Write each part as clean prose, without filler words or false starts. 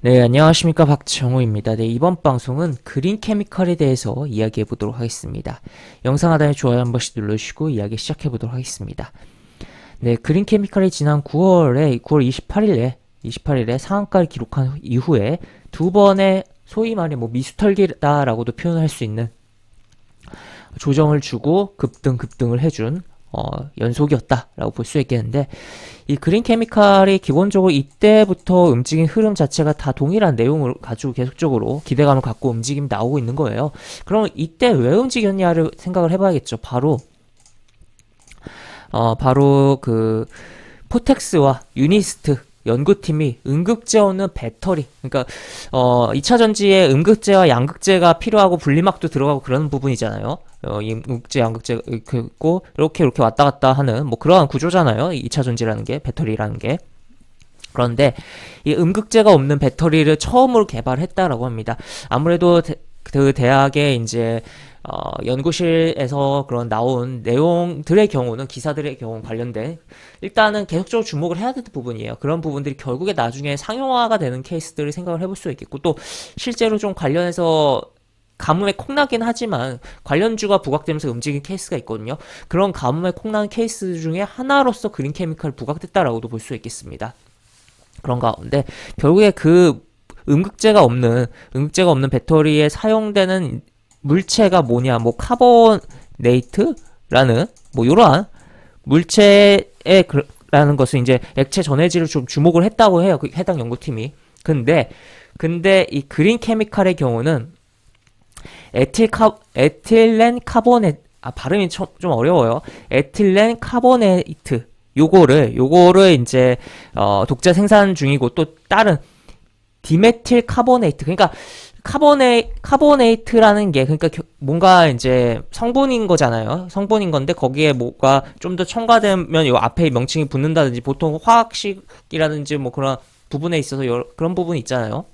네, 안녕하십니까. 박정우입니다. 네, 이번 방송은 그린 케미컬에 대해서 이야기해 보도록 하겠습니다. 영상 하단에 좋아요 한 번씩 눌러주시고 이야기 시작해 보도록 하겠습니다. 네, 그린 케미컬이 지난 9월 28일에 상한가를 기록한 이후에 두 번의 소위 말해 미수털기다라고도 표현할 수 있는 조정을 주고 급등을 해준 연속이었다라고 볼 수 있겠는데, 이 그린 케미칼이 기본적으로 이때부터 움직인 흐름 자체가 다 동일한 내용을 가지고 계속적으로 기대감을 갖고 움직임이 나오고 있는 거예요. 그럼 이때 왜 움직였냐를 생각을 해봐야겠죠. 바로 그 포텍스와 유니스트 연구팀이 음극재 없는 배터리, 그러니까 2차 전지에 음극재와 양극재가 필요하고 분리막도 들어가고 그런 부분이잖아요. 이 음극재, 양극재 이렇게 있고 이렇게 왔다 갔다 하는 그러한 구조잖아요. 2차 전지라는 게, 배터리라는 게. 그런데 이 음극재가 없는 배터리를 처음으로 개발했다라고 합니다. 아무래도 그 대학의 이제 연구실에서 그런 나온 내용들의 경우는, 기사들의 경우 관련된, 일단은 계속적으로 주목을 해야 되는 부분이에요. 그런 부분들이 결국에 나중에 상용화가 되는 케이스들을 생각을 해볼 수 있겠고, 또 실제로 좀 관련해서 가뭄에 콩나긴 하지만 관련주가 부각되면서 움직인 케이스가 있거든요. 그런 가뭄에 콩나는 케이스 중에 하나로서 그린 케미칼이 부각됐다라고도 볼 수 있겠습니다. 그런 가운데 결국에 그 음극재가 없는 배터리에 사용되는 물체가 뭐냐, 카보네이트라는 이러한 물체라는 것을 이제 액체 전해질을 좀 주목을 했다고 해요. 그 해당 연구팀이. 근데 이 그린 케미칼의 경우는 에틸렌 카보네, 발음이 좀 어려워요. 에틸렌 카보네이트. 요거를 이제, 독자 생산 중이고, 또 다른 디메틸 카보네이트. 그러니까, 카보네이트라는 게, 그러니까 뭔가 이제 성분인 거잖아요. 성분인 건데, 거기에 뭐가 좀 더 첨가되면 요 앞에 명칭이 붙는다든지, 보통 화학식이라든지 그런 부분에 있어서 그런 부분이 있잖아요.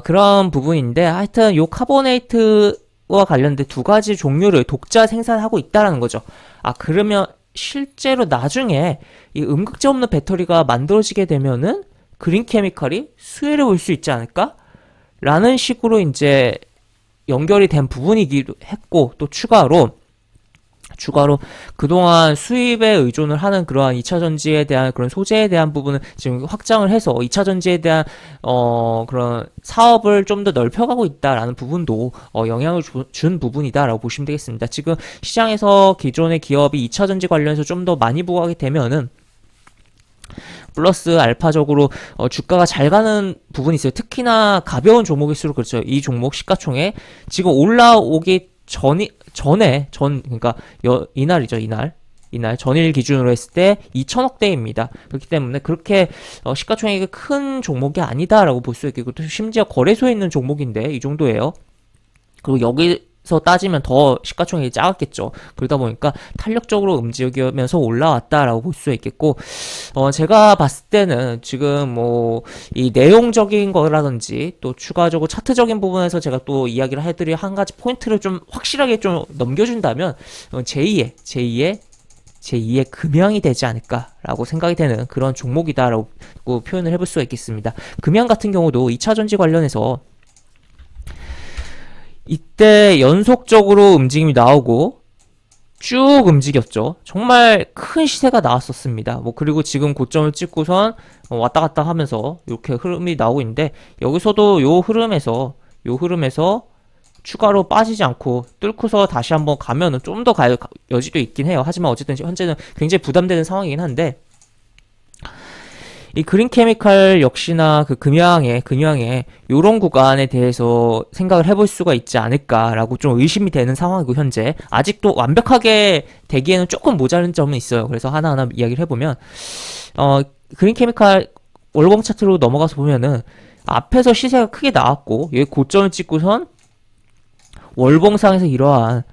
그런 부분인데, 하여튼 요 카보네이트와 관련된 두 가지 종류를 독자 생산하고 있다라는 거죠. 그러면 실제로 나중에 이 음극재 없는 배터리가 만들어지게 되면은 그린 케미칼이 수혜를 볼 수 있지 않을까? 라는 식으로 이제 연결이 된 부분이기도 했고, 또 추가로 그동안 수입에 의존을 하는 그러한 2차 전지에 대한 그런 소재에 대한 부분을 지금 확장을 해서 2차 전지에 대한 그런 사업을 좀 더 넓혀가고 있다라는 부분도 영향을 준 부분이다라고 보시면 되겠습니다. 지금 시장에서 기존의 기업이 2차 전지 관련해서 좀 더 많이 부각이 되면은 플러스 알파적으로 주가가 잘 가는 부분이 있어요. 특히나 가벼운 종목일수록 그렇죠. 이 종목 시가총액 지금 올라오기 그러니까 이날이죠. 이날 전일 기준으로 했을 때 2천억대입니다. 그렇기 때문에 그렇게 시가총액이 큰 종목이 아니다라고 볼 수 있겠고, 또 심지어 거래소에 있는 종목인데 이 정도예요. 그리고 여기서 따지면 더 시가총액이 작았겠죠. 그러다 보니까 탄력적으로 움직이면서 올라왔다라고 볼 수 있겠고, 제가 봤을 때는 지금 이 내용적인 거라든지 또 추가적으로 차트적인 부분에서 제가 또 이야기를 해드릴 한 가지 포인트를 좀 확실하게 좀 넘겨준다면, 제2의 금양이 되지 않을까라고 생각이 되는 그런 종목이다라고 표현을 해볼 수가 있겠습니다. 금양 같은 경우도 2차 전지 관련해서 이때 연속적으로 움직임이 나오고 쭉 움직였죠. 정말 큰 시세가 나왔었습니다. 그리고 지금 고점을 찍고선 왔다 갔다 하면서 이렇게 흐름이 나오고 있는데, 여기서도 요 흐름에서 추가로 빠지지 않고 뚫고서 다시 한번 가면은 좀 더 갈 여지도 있긴 해요. 하지만 어쨌든 현재는 굉장히 부담되는 상황이긴 한데, 이 그린 케미칼 역시나 그 금양의 요런 구간에 대해서 생각을 해볼 수가 있지 않을까라고 좀 의심이 되는 상황이고, 현재 아직도 완벽하게 되기에는 조금 모자른 점은 있어요. 그래서 하나하나 이야기를 해보면, 그린 케미칼 월봉 차트로 넘어가서 보면은 앞에서 시세가 크게 나왔고, 여기 고점을 찍고선 월봉상에서 이러한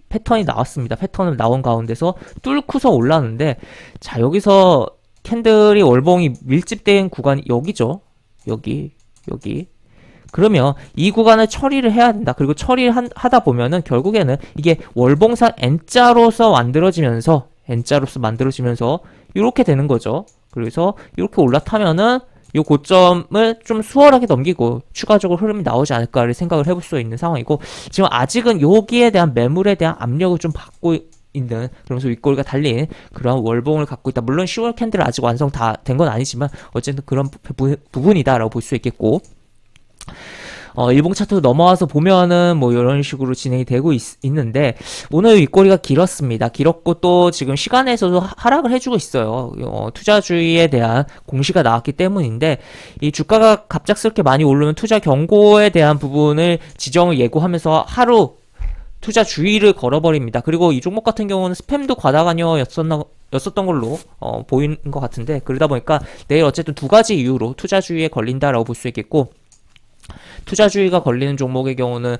패턴이 나왔습니다. 패턴을 나온 가운데서 뚫고서 올라왔는데, 자, 여기서 캔들이 월봉이 밀집된 구간이 여기죠. 여기. 그러면 이 구간을 처리를 해야 된다. 그리고 처리를 하다 보면은 결국에는 이게 월봉상 N자로서 만들어지면서 이렇게 되는 거죠. 그래서 이렇게 올라타면은 이 고점을 좀 수월하게 넘기고 추가적으로 흐름이 나오지 않을까를 생각을 해볼 수 있는 상황이고, 지금 아직은 여기에 대한 매물에 대한 압력을 좀 받고 있는, 그러면서 윗꼬리가 달린 그런 월봉을 갖고 있다. 물론 10월 캔들 아직 완성 다 된 건 아니지만 어쨌든 그런 부분이다라고 볼 수 있겠고, 일봉 차트로 넘어와서 보면은 뭐 이런 식으로 진행이 되고 있는데, 오늘 윗꼬리가 길었습니다. 길었고 또 지금 시간에서도 하락을 해주고 있어요. 투자주의에 대한 공시가 나왔기 때문인데, 이 주가가 갑작스럽게 많이 오르면 투자 경고에 대한 부분을 지정을 예고하면서 하루 투자 주의를 걸어버립니다. 그리고 이 종목 같은 경우는 스팸도 과다관여였었던 걸로 보이는 것 같은데, 그러다 보니까 내일 어쨌든 두 가지 이유로 투자주의에 걸린다라고 볼 수 있겠고, 투자주의가 걸리는 종목의 경우는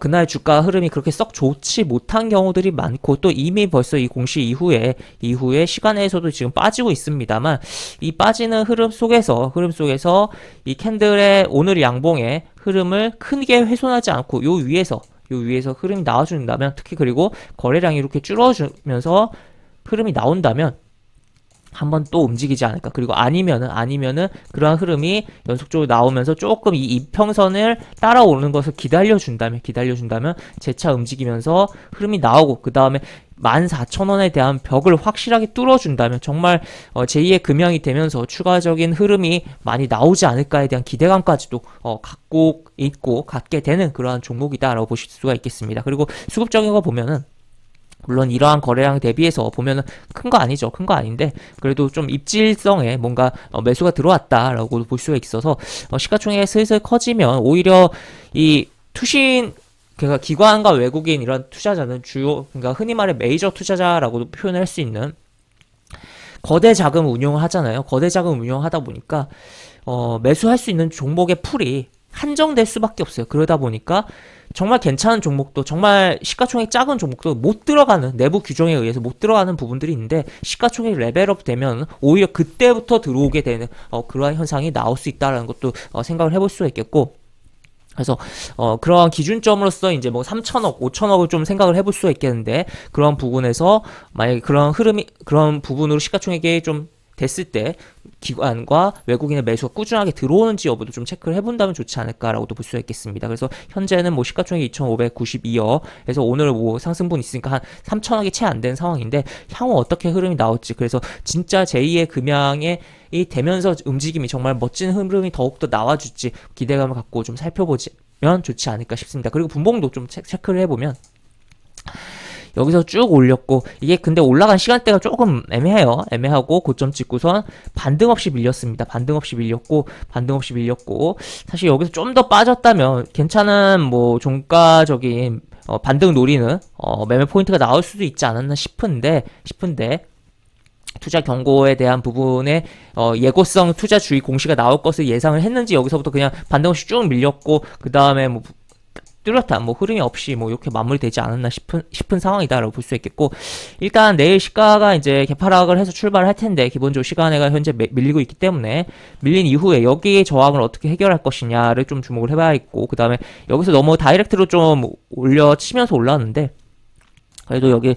그날 주가 흐름이 그렇게 썩 좋지 못한 경우들이 많고, 또 이미 벌써 이 공시 이후에 시간에서도 지금 빠지고 있습니다만, 이 빠지는 흐름 속에서 이 캔들의 오늘 양봉의 흐름을 크게 훼손하지 않고 요 위에서 흐름이 나와준다면, 특히 그리고 거래량이 이렇게 줄어주면서 흐름이 나온다면 한 번 또 움직이지 않을까. 그리고 아니면은 그러한 흐름이 연속적으로 나오면서 조금 이 이평선을 따라오는 것을 기다려준다면 재차 움직이면서 흐름이 나오고, 그 다음에 14,000원에 대한 벽을 확실하게 뚫어준다면 정말 제2의 금양이 되면서 추가적인 흐름이 많이 나오지 않을까에 대한 기대감까지도 갖게 되는 그러한 종목이다라고 보실 수가 있겠습니다. 그리고 수급적인 거 보면은, 물론 이러한 거래량 대비해서 보면은 큰 거 아니죠. 큰 거 아닌데 그래도 좀 입질성에 뭔가 매수가 들어왔다라고 볼 수가 있어서, 시가총액이 슬슬 커지면 오히려 이 투신, 그러니까 기관과 외국인 이런 투자자는 그러니까 흔히 말해 메이저 투자자라고도 표현을 할 수 있는 거대 자금 운용을 하잖아요. 거대 자금 운용하다 보니까 매수할 수 있는 종목의 풀이 한정될 수밖에 없어요. 그러다 보니까 정말 괜찮은 종목도, 정말 시가총액 작은 종목도 못 들어가는, 내부 규정에 의해서 못 들어가는 부분들이 있는데, 시가총액 레벨업 되면 오히려 그때부터 들어오게 되는 그러한 현상이 나올 수 있다는 것도 생각을 해볼 수가 있겠고, 그래서 그러한 기준점으로서 이제 뭐 3천억, 5천억을 좀 생각을 해볼 수가 있겠는데, 그런 부분에서 만약에 그런 부분으로 시가총액이 좀 됐을 때 기관과 외국인의 매수가 꾸준하게 들어오는지 여부도 좀 체크를 해본다면 좋지 않을까라고도 볼 수가 있겠습니다. 그래서 현재는 뭐 시가총액 2,592억에서 오늘 뭐 상승분 있으니까 한 3천억이 채 안 된 상황인데, 향후 어떻게 흐름이 나올지, 그래서 진짜 제2의 금양이 되면서 움직임이 정말 멋진 흐름이 더욱더 나와줄지 기대감을 갖고 좀 살펴보면 좋지 않을까 싶습니다. 그리고 분봉도 좀 체크를 해보면, 여기서 쭉 올렸고, 이게 근데 올라간 시간대가 조금 애매하고 고점 찍고선 반등 없이 밀렸습니다. 반등 없이 밀렸고, 사실 여기서 좀 더 빠졌다면 괜찮은 뭐 종가적인 반등 노리는 매매 포인트가 나올 수도 있지 않았나 싶은데 투자 경고에 대한 부분에 예고성 투자주의 공시가 나올 것을 예상을 했는지 여기서부터 그냥 반등 없이 쭉 밀렸고, 그 다음에 뭐 뚜렷한 뭐 흐름이 없이 뭐 이렇게 마무리되지 않았나 싶은 상황이다라고 볼 수 있겠고, 일단 내일 시가가 이제 개파락을 해서 출발을 할 텐데, 기본적으로 시간에가 현재 밀리고 있기 때문에 밀린 이후에 여기의 저항을 어떻게 해결할 것이냐를 좀 주목을 해봐야겠고, 그 다음에 여기서 너무 다이렉트로 좀 치면서 올라왔는데, 그래도 여기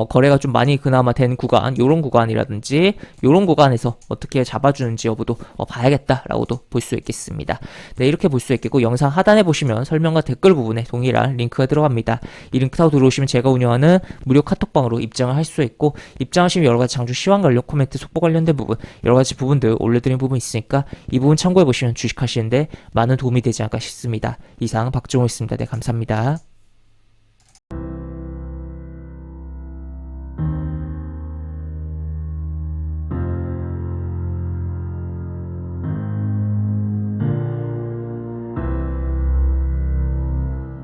거래가 좀 많이 그나마 된 구간, 요런 구간이라든지 요런 구간에서 어떻게 잡아주는지 여부도 봐야겠다라고도 볼 수 있겠습니다. 네, 이렇게 볼 수 있겠고, 영상 하단에 보시면 설명과 댓글 부분에 동일한 링크가 들어갑니다. 이 링크 타고 들어오시면 제가 운영하는 무료 카톡방으로 입장을 할 수 있고, 입장하시면 여러가지 장주 시황 관련 코멘트, 속보 관련된 부분, 여러가지 부분들 올려드린 부분 있으니까 이 부분 참고해보시면 주식하시는데 많은 도움이 되지 않을까 싶습니다. 이상 박종호였습니다. 네, 감사합니다.